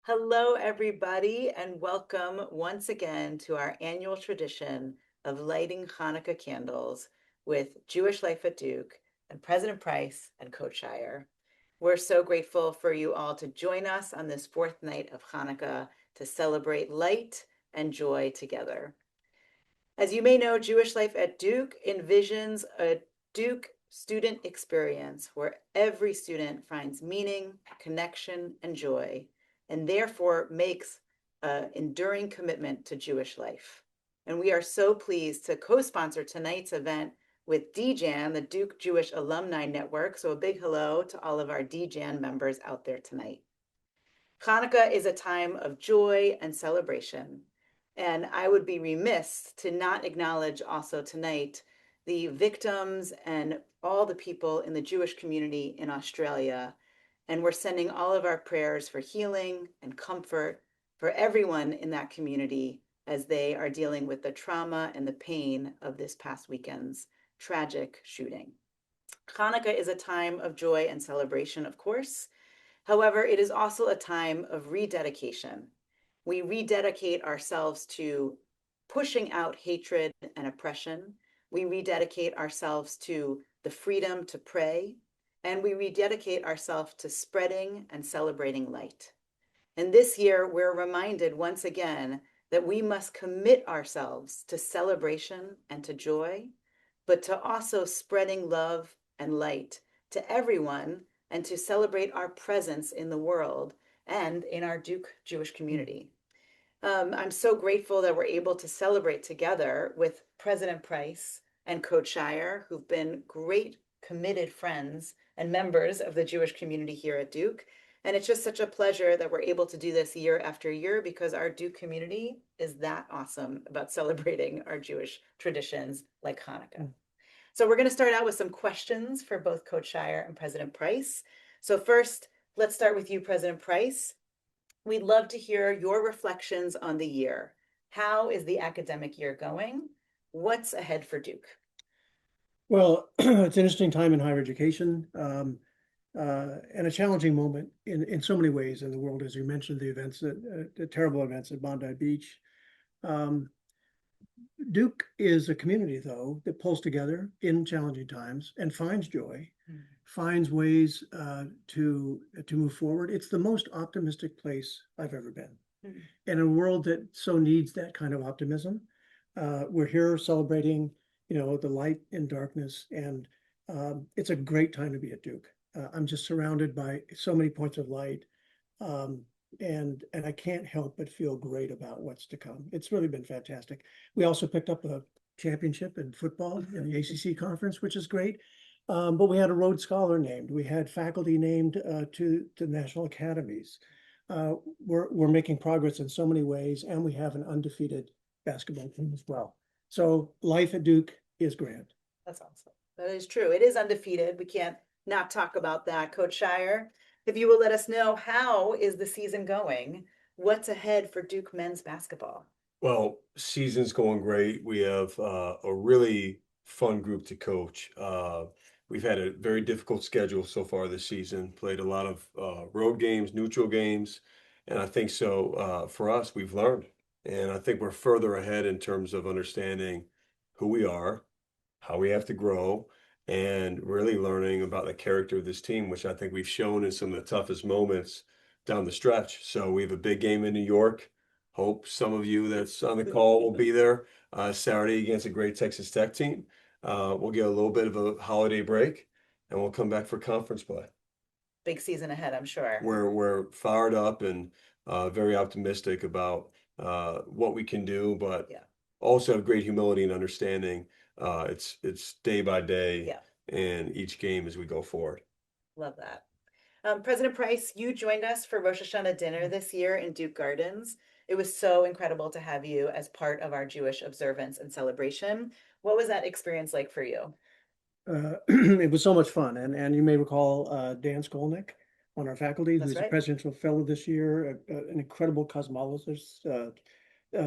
Hello, everybody, and welcome once again to our annual tradition of lighting Hanukkah candles with Jewish Life at Duke and President Price and Coach Scheyer. We're so grateful for you all to join us on this fourth night of Hanukkah to celebrate light and joy together. As you may know, Jewish Life at Duke envisions a Duke student experience where every student finds meaning, connection, and joy, and therefore makes an enduring commitment to Jewish life. And we are so pleased to co-sponsor tonight's event with DJAN, the Duke Jewish Alumni Network. So a big hello to all of our DJAN members out there tonight. Hanukkah is a time of joy and celebration. And I would be remiss to not acknowledge also tonight the victims and all the people in the Jewish community in Australia. And we're sending all of our prayers for healing and comfort for everyone in that community as they are dealing with the trauma and the pain of this past weekend's tragic shooting. Hanukkah is a time of joy and celebration, of course. However, it is also a time of rededication. We rededicate ourselves to pushing out hatred and oppression. We rededicate ourselves to the freedom to pray, and we rededicate ourselves to spreading and celebrating light. And this year, we're reminded once again that we must commit ourselves to celebration and to joy, but to also spreading love and light to everyone and to celebrate our presence in the world and in our Duke Jewish community. I'm so grateful that we're able to celebrate together with President Price and Coach Scheyer, who've been great, committed friends and members of the Jewish community here at Duke. And it's just such a pleasure that we're able to do this year after year because our Duke community is that awesome about celebrating our Jewish traditions like Hanukkah. So we're going to start out with some questions for both Coach Scheyer and President Price. So first, let's start with you, President Price. We'd love to hear your reflections on the year. How is the academic year going? What's ahead for Duke? Well, it's an interesting time in higher education and a challenging moment in so many ways in the world, as you mentioned, the terrible events at Bondi Beach. Duke is a community, though, that pulls together in challenging times and finds joy, finds ways to move forward. It's the most optimistic place I've ever been. In a world that so needs that kind of optimism, we're here celebrating, the light in darkness, and it's a great time to be at Duke. I'm just surrounded by so many points of light. And I can't help but feel great about what's to come. It's really been fantastic. We also picked up a championship in football in the ACC conference, which is great. But we had a Rhodes Scholar named. We had faculty named to national academies. We're making progress in so many ways, and we have an undefeated basketball team as well. So life at Duke is grand. That's awesome. That is true. It is undefeated. We can't not talk about that. Coach Scheyer, if you will let us know, how is the season going? What's ahead for Duke men's basketball? Well, season's going great. We have a really fun group to coach. We've had a very difficult schedule so far this season, played a lot of road games, neutral games. And I think so for us, we've learned. And I think we're further ahead in terms of understanding who we are, how we have to grow, and really learning about the character of this team, which I think we've shown in some of the toughest moments down the stretch. So we have a big game in New York. Hope some of you that's on the call will be there Saturday against a great Texas Tech team. We'll get a little bit of a holiday break, and we'll come back for conference play. Big season ahead, I'm sure. We're fired up and very optimistic about what we can do, but also have great humility and understanding. It's day by day and each game as we go forward. Love that. President Price, you joined us for Rosh Hashanah dinner this year in Duke Gardens. It was so incredible to have you as part of our Jewish observance and celebration. What was that experience like for you? It was so much fun. And you may recall Dan Skolnick on our faculty, who's a presidential fellow this year, an incredible cosmologist.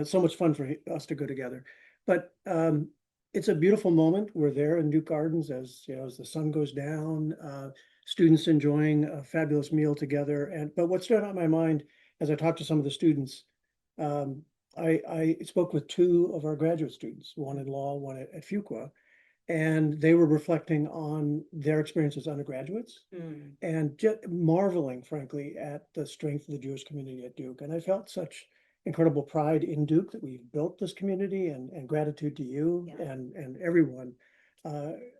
So much fun for us to go together. But it's a beautiful moment. We're there in Duke Gardens as the sun goes down, students enjoying a fabulous meal together. But what stood out in my mind as I talked to some of the students, I spoke with two of our graduate students, one in law, one at Fuqua, and they were reflecting on their experience as undergraduates and just marveling, frankly, at the strength of the Jewish community at Duke. And I felt such incredible pride in Duke that we've built this community, and gratitude to you and everyone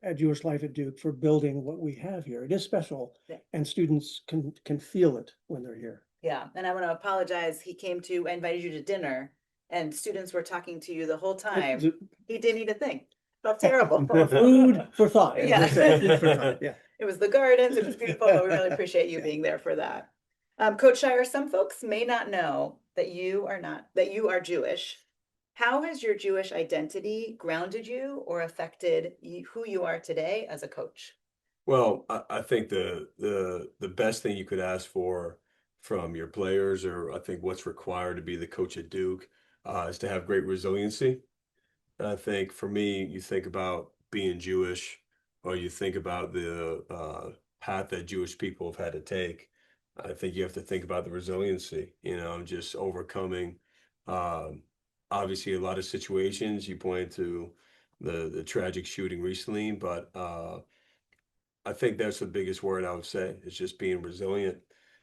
at Jewish Life at Duke for building what we have here. It is special, and students can feel it when they're here. Yeah, and I want to apologize. He came to, I invited you to dinner, and students were talking to you the whole time. He didn't eat a thing. Felt terrible. Food for thought. As Yeah. they say. Food for thought. Yeah. It was the gardens. It was beautiful, but we really appreciate you being there for that. Coach Scheyer, some folks may not know that you are Jewish. How has your Jewish identity grounded you or affected who you are today as a coach? Well, I think the best thing you could ask for from your players, or I think what's required to be the coach at Duke, is to have great resiliency. And I think for me, you think about being Jewish, or you think about the path that Jewish people have had to take. I think you have to think about the resiliency, just overcoming, obviously a lot of situations. You point to the tragic shooting recently, but I think that's the biggest word I would say, is just being resilient.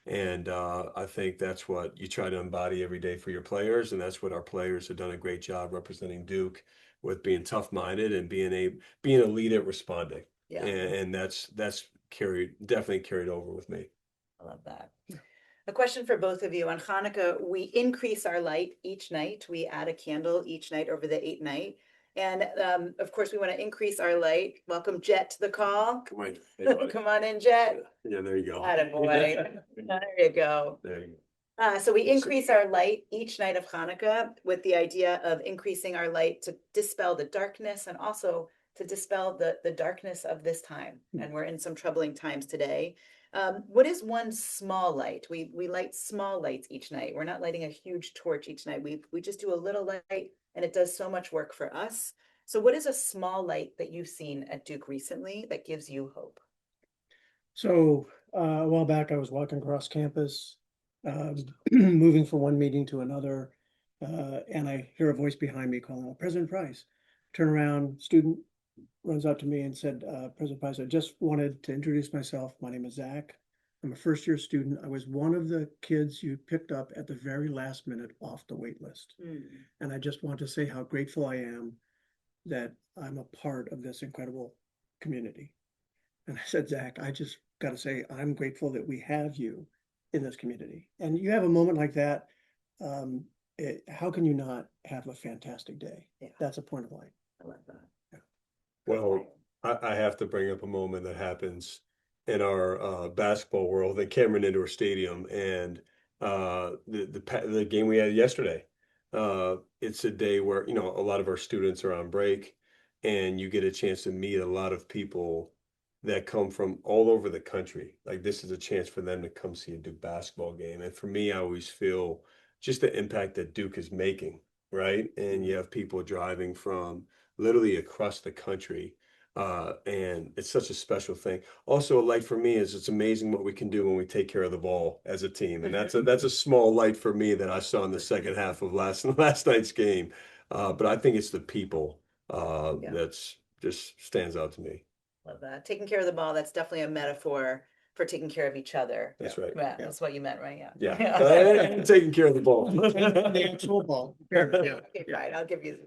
And I think that's what you try to embody every day for your players. And that's what our players have done a great job representing Duke, with being tough-minded and being a lead at responding. Yeah. And that's definitely carried over with me. I love that. A question for both of you. On Hanukkah, we increase our light each night. We add a candle each night over the 8 night. And of course, we want to increase our light. Welcome, Jet, to the call. Come on. Hey, buddy. Come on in, Jet. Yeah, there you go. Attaboy. There you go. There you go. So we increase our light each night of Hanukkah with the idea of increasing our light to dispel the darkness, and also to dispel the darkness of this time. And we're in some troubling times today. What is one small light? We light small lights each night. We're not lighting a huge torch each night. We just do a little light, and it does so much work for us. So what is a small light that you've seen at Duke recently that gives you hope? So a while back, I was walking across campus, moving from one meeting to another, and I hear a voice behind me calling out, "President Price." Turn around, student runs out to me and said, "President Price, I just wanted to introduce myself. My name is Zach. I'm a first-year student. I was one of the kids you picked up at the very last minute off the wait list. And I just want to say how grateful I am that I'm a part of this incredible community." And I said, "Zach, I just got to say, I'm grateful that we have you in this community." And you have a moment like that, how can you not have a fantastic day? Yeah. That's a point of light. I love that. Well, I have to bring up a moment that happens in our basketball world at Cameron Indoor Stadium, and the game we had yesterday. It's a day where a lot of our students are on break, and you get a chance to meet a lot of people that come from all over the country. Like, this is a chance for them to come see a Duke basketball game. And for me, I always feel just the impact that Duke is making, right? And you have people driving from literally across the country. And it's such a special thing. Also, a light for me is it's amazing what we can do when we take care of the ball as a team. And that's a small light for me that I saw in the second half of last night's game. But I think it's the people that's just stands out to me. Love that. Taking care of the ball, that's definitely a metaphor for taking care of each other. That's right. Yeah, that's what you meant, right? Yeah. Yeah. And taking care of the ball. The actual ball. Yeah. Okay, fine. I'll give you.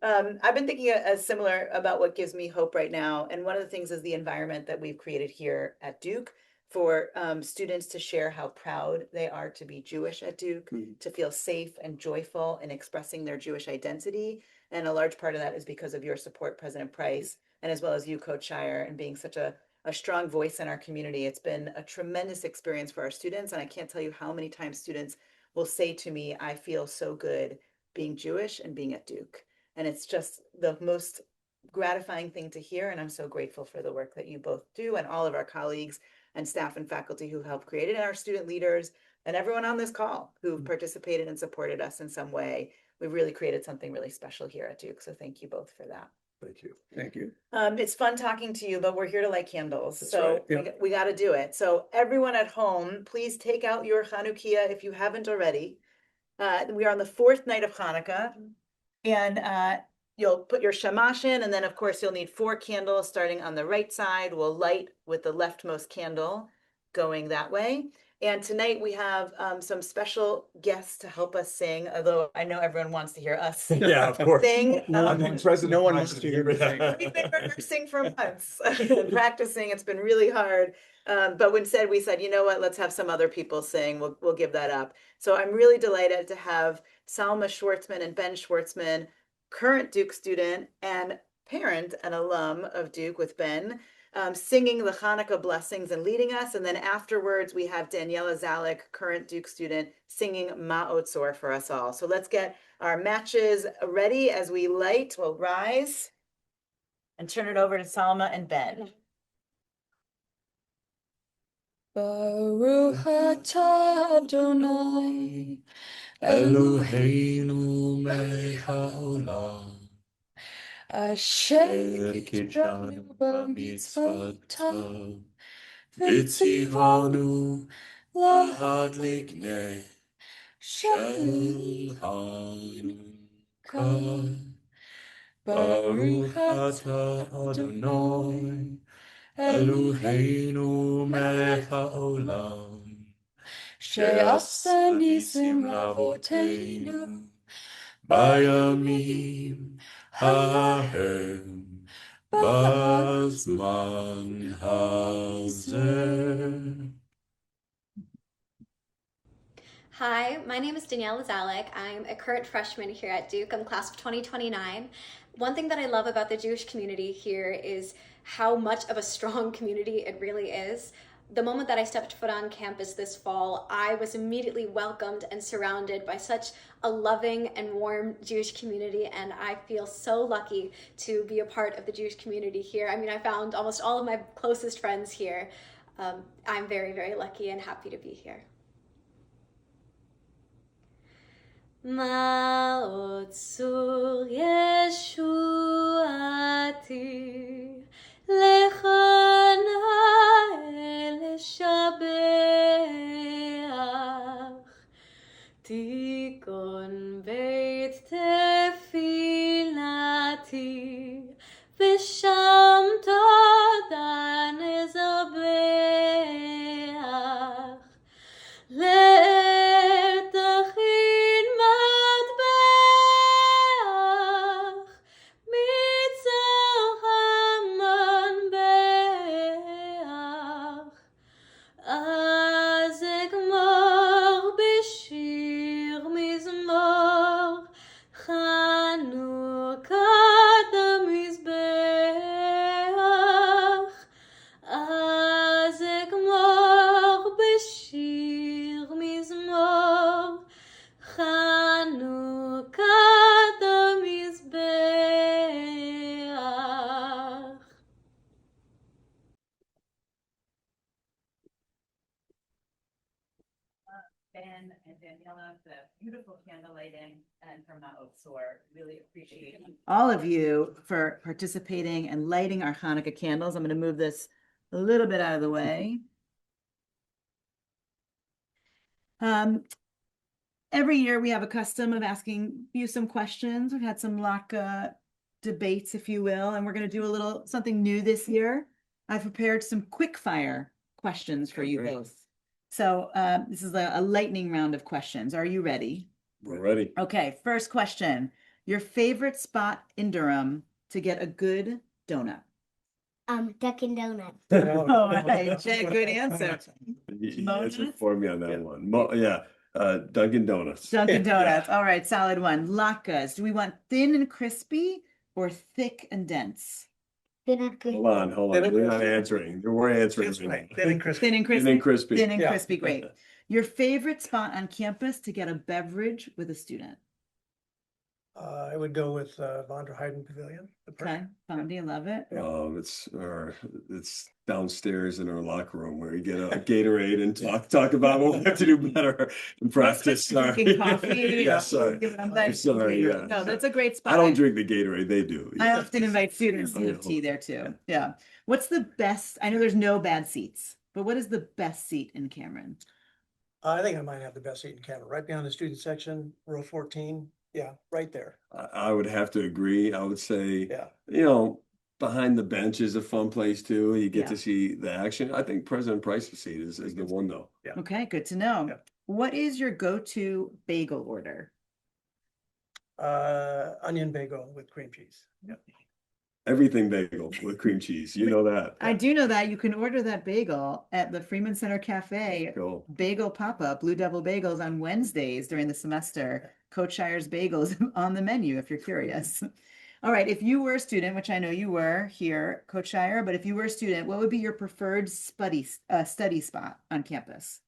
I've been thinking similar about what gives me hope right now. And one of the things is the environment that we've created here at Duke for students to share how proud they are to be Jewish at Duke, to feel safe and joyful in expressing their Jewish identity. And a large part of that is because of your support, President Price, and as well as you, Coach Scheyer, and being such a strong voice in our community. It's been a tremendous experience for our students. And I can't tell you how many times students will say to me, "I feel so good being Jewish and being at Duke." And it's just the most gratifying thing to hear. And I'm so grateful for the work that you both do, and all of our colleagues and staff and faculty who helped create it, and our student leaders, and everyone on this call who've participated and supported us in some way. We've really created something really special here at Duke. So thank you both for that. Thank you. Thank you. It's fun talking to you, but we're here to light candles, That's so right. Yeah. we got to do it. So everyone at home, please take out your Hanukkah if you haven't already. We are on the fourth night of Hanukkah, and you'll put your shamash in, and then of course you'll need 4 candles starting on the right side. We'll light with the leftmost candle going that way. And tonight we have some special guests to help us sing, although I know everyone wants to hear us Yeah, of course. sing. No I'm one the wants- president. no one wants to hear me sing. We've been rehearsing for months, practicing. It's been really hard. But instead we said, you know what, let's have some other people sing. We'll give that up. So I'm really delighted to have Salma Schwartzman and Ben Schwartzman, current Duke student and parent and alum of Duke with Ben, singing the Hanukkah blessings and leading us. And then afterwards, we have Daniella Zalik, current Duke student, singing Ma'otzor for us all. So let's get our matches ready as we light. We'll rise and turn it over to Salma and Ben. Baruch atah Adonai Eloheinu melech haolam Asher kitshanu b'mitzvotav v'tzivanu lahadlik ner shel Hanukkah. Baruch atah Adonai Eloheinu melech haolam she'asa nisim lavoteinu bayamim hahem bazman hazeh. Hi, my name is Daniella Zalik. I'm a current freshman here at Duke. I'm class of 2029. One thing that I love about the Jewish community here is how much of a strong community it really is. The moment that I stepped foot on campus this fall, I was immediately welcomed and surrounded by such a loving and warm Jewish community, and I feel so lucky to be a part of the Jewish community here. I mean, I found almost all of my closest friends here. I'm very, very lucky and happy to be here. Ma'otzor Yeshuati lechana leshabeach tikon beit tefilati v'sham toda nezabeach le'ertachin matbeach mitzal hamanbeach az egmor b'shir mizmor Chanukat hamizbeach az egmor b'shir mizmor Chanukat hamizbeach. Ben and Daniela, the beautiful candle lighting and for Ma'otzor. Really appreciate all of you for participating and lighting our Hanukkah candles. I'm going to move this a little bit out of the way. Every year we have a custom of asking you some questions. We've had some Laka debates, if you will, and we're going to do a little something new this year. I've prepared some quick fire questions for you Okay. both. So this is a lightning round of questions. Are you ready? We're ready. Okay, first question. Your favorite spot in Durham to get a good donut? Dunkin' Donuts. All right, Jay, good answer. You Mona? answered for me on that one. Dunkin' Donuts. Dunkin' Donuts. All right, solid one. Latkes. Do we want thin and crispy or thick and dense? Thin and crispy. Hold on. Thin and We're not crispy. answering. We're answering. That's right. Thin and crispy. Thin and crispy. Thin and crispy. Thin and Yeah. crispy, great. Your favorite spot on campus to get a beverage with a student? I would go with Von der Heyden Pavilion. the park. Okay, Fondy, love it. Yeah. It's downstairs in our locker room where we get a Gatorade and talk about what we have to do better in practice. Drinking Sorry. coffee. Yeah, sorry. I'm sorry, yeah. No, that's a great spot. I don't drink the Gatorade, they do. I Yeah. often invite students to have tea there too. Yeah. What's the best? I know there's no bad seats, but what is the best seat in Cameron? I think I might have the best seat in Canada, right behind the student section, row 14. Yeah, right there. I would have to agree. I would say, Yeah. behind the bench is a fun place too. You get Yeah. to see the action. I think President Price's seat is the one though. Yeah. Okay, good to know. Yeah. What is your go-to bagel order? Onion bagel with cream cheese. Yeah. Everything bagel with cream cheese. You know that. I do know that you can order that bagel at the Freeman Center Cafe. Cool. Bagel pop-up, Blue Devil Bagels on Wednesdays during the semester. Coach Scheyer's Bagels on the menu if you're curious. All right, if you were a student, which I know you were here, Coach Scheyer, but if you were a student, what would be your preferred study spot on campus?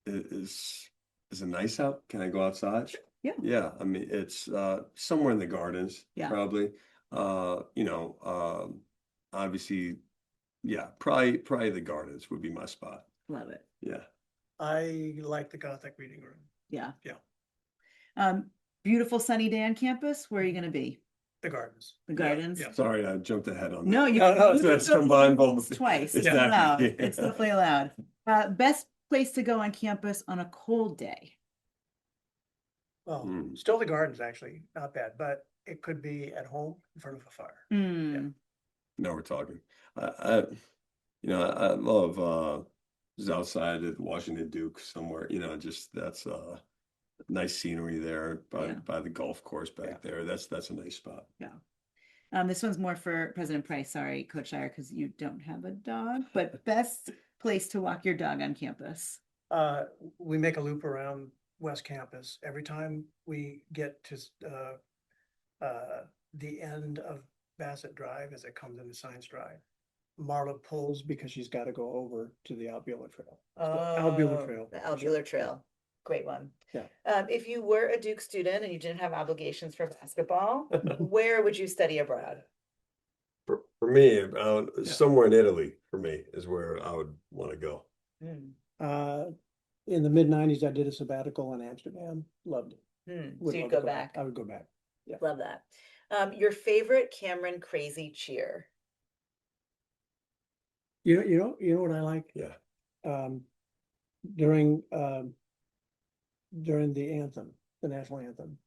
Is it nice out? Can I go outside? Yeah. Yeah, I mean, it's somewhere in the gardens, Yeah. probably. Obviously, yeah, probably the gardens would be my spot. Love it. Yeah. I like the Gothic reading room. Yeah. Yeah. Beautiful sunny day on campus. Where are you going to be? The gardens. The Yeah, gardens? Yeah. Sorry, I jumped ahead on No, that. you No, no, you that's can go combined both both. twice. It's Exactly, allowed. yeah. It's definitely allowed. Best place to go on campus on a cold day. Well, Mm. still the gardens, actually, not bad, but it could be at home in front of a fire. Mm, Now we're talking. I love just outside at Washington Duke somewhere. Just that's nice scenery there Yeah. by the golf course back Yeah. there. That's a nice spot. This one's more for President Price. Sorry, Coach Scheyer, because you don't have a dog. But best place to walk your dog on campus. We make a loop around West Campus every time we get to the end of Bassett Drive as it comes into Science Drive. Marla pulls because she's got to go over to the Albular Trail. It's the Albular Trail. The Albular Trail. Great one. Yeah. If you were a Duke student and you didn't have obligations for basketball, where would you study abroad? For me, somewhere in Italy for me is where I would want to go. Hmm. In the mid-90s, I did a sabbatical in Amsterdam. Loved it. So Would you'd love go to back. I would go back. Yeah. Love that. Your favorite Cameron crazy cheer? You know what I like? Yeah. During the anthem, the national anthem.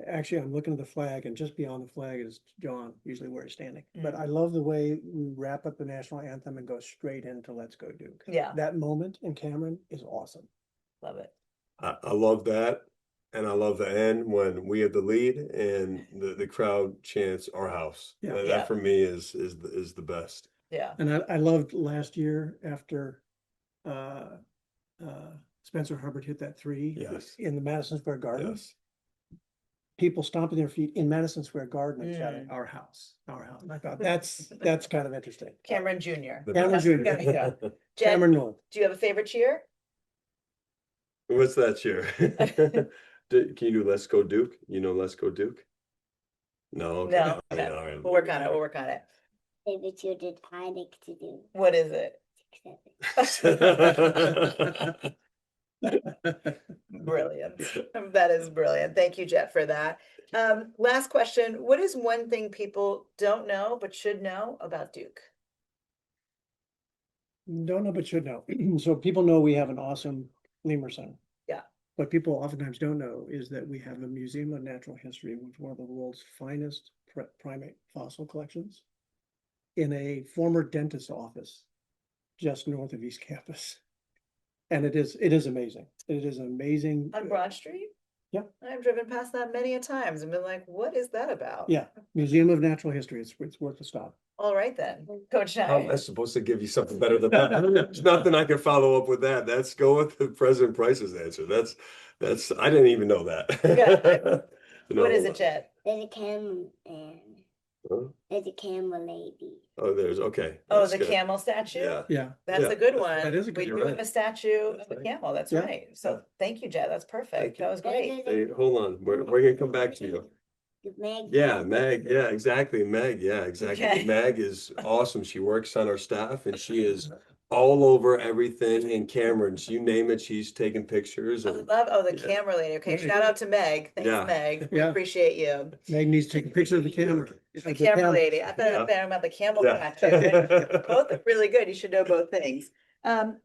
Actually, I'm looking at the flag, and just beyond the flag is John, usually where he's standing. But I love the way we wrap up the national anthem and go straight into Let's Go Duke. Yeah, That moment in Cameron is awesome. love it. I love that. And I love the end when we have the lead and the crowd chants our house. Yeah. That Yeah. for me is the best. Yeah. And I loved last year after Spencer Hubbard hit that three Yes. in the Madison Square Garden. Yes. People stomping their feet in Madison Square Garden and shouting, our house, our house. And I thought that's kind of interesting. Cameron Jr. The Cameron best. Jr. There you go. Jen, Cameron North. do you have a favorite cheer? What's that cheer? Can you do Let's Go Duke? Let's Go Duke? No. Okay. No, I mean, no. all right. We'll work on it. We'll work on it. Favorite children I like to do. What is it? Brilliant. That is brilliant. Thank you, Jet, for that. Last question. What is one thing people don't know but should know about Duke? Don't know, but should know. So people know we have an awesome lemur center. Yeah. What people oftentimes don't know is that we have a museum of natural history with one of the world's finest primate fossil collections in a former dentist's office just north of East Campus. And it is amazing. It is amazing. On Broad Street? Yeah. I've driven past that many a times and been like, what is that about? Yeah, Museum of Natural History. It's worth a stop. All right then. Coach How am I Scheyer. supposed to give you something better than that? There's nothing I can follow up with that. Let's go with the President Price's answer. That's I didn't even know that. Yeah. No. What is it, Jet? Then Cameron and Huh? There's a camel lady. Oh, okay. Oh, That's the good. camel statue? Yeah. Yeah, That's Yeah, a good that's- one. that is a good We one. do You're have a right. statue of That's a right. camel. That's Yeah. right. So thank you, Jet. That's perfect. you. That was great. Hey, hold on. We're gonna come back to you. Meg. Yeah, Meg. Yeah, exactly. Meg. Yeah, exactly. Okay. Meg is awesome. She works on our staff and she is all over everything in Cameron's. You name it, she's taking pictures I and love, the Yeah. camera lady. Okay, Yeah. shout out to Meg. Thanks, Yeah. Meg. We Yeah. appreciate you. Meg needs to take a picture of the camera. The camera lady. I thought Yeah. about the camel Yeah. statue. Both are really good. You should know both things.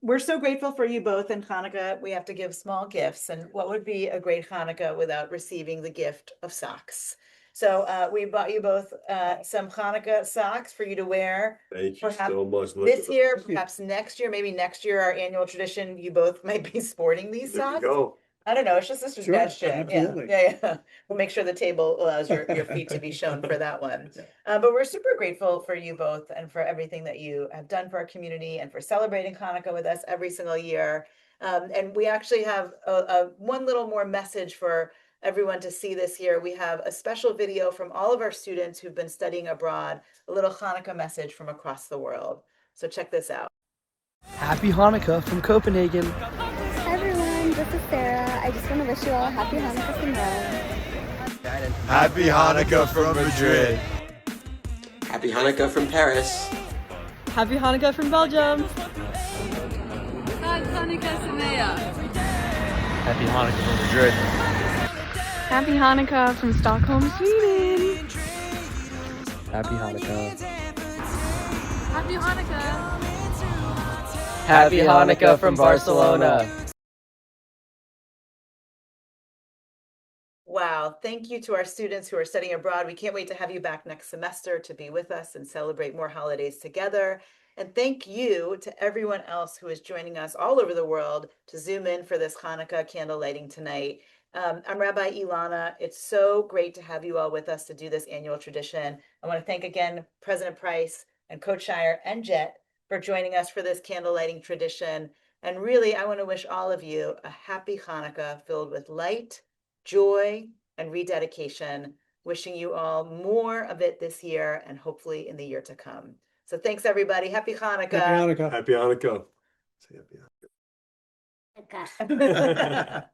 We're so grateful for you both in Hanukkah. We have to give small gifts, and what would be a great Hanukkah without receiving the gift of socks? So we bought you both some Hanukkah socks for you to wear Thank you Perhaps so much. Look this at- year, Thank you. perhaps next year, maybe next year, our annual tradition, you both might be sporting these There we socks. go. I don't know, it's just a Sure, suggestion. Yeah, absolutely. yeah. We'll make sure the table allows your feet to be shown for that one. But we're super grateful for you both and for everything that you have done for our community and for celebrating Hanukkah with us every single year. And we actually have one little more message for everyone to see this year. We have a special video from all of our students who've been studying abroad, a little Hanukkah message from across the world. So check this out. Happy Hanukkah from Copenhagen. Hi everyone, this is Sarah. I just want to wish you all a happy Hanukkah from Rome. Happy Hanukkah from Madrid. Happy Hanukkah from Paris. Happy Hanukkah from Belgium. Happy Hanukkah from Madrid. Happy Hanukkah from Stockholm, Sweden. Happy Hanukkah. Happy Hanukkah. Happy Hanukkah from Barcelona. Wow, thank you to our students who are studying abroad. We can't wait to have you back next semester to be with us and celebrate more holidays together. And thank you to everyone else who is joining us all over the world to Zoom in for this Hanukkah candle lighting tonight. I'm Rabbi Elana. It's so great to have you all with us to do this annual tradition. I want to thank again President Price and Coach Scheyer and Jet for joining us for this candle lighting tradition. And really, I want to wish all of you a happy Hanukkah filled with light, joy, and rededication. Wishing you all more of it this year and hopefully in the year to come. So thanks, everybody. Happy Hanukkah. Happy Hanukkah. Happy Hanukkah. Say happy Hanukkah. Hanukkah. Hanukkah.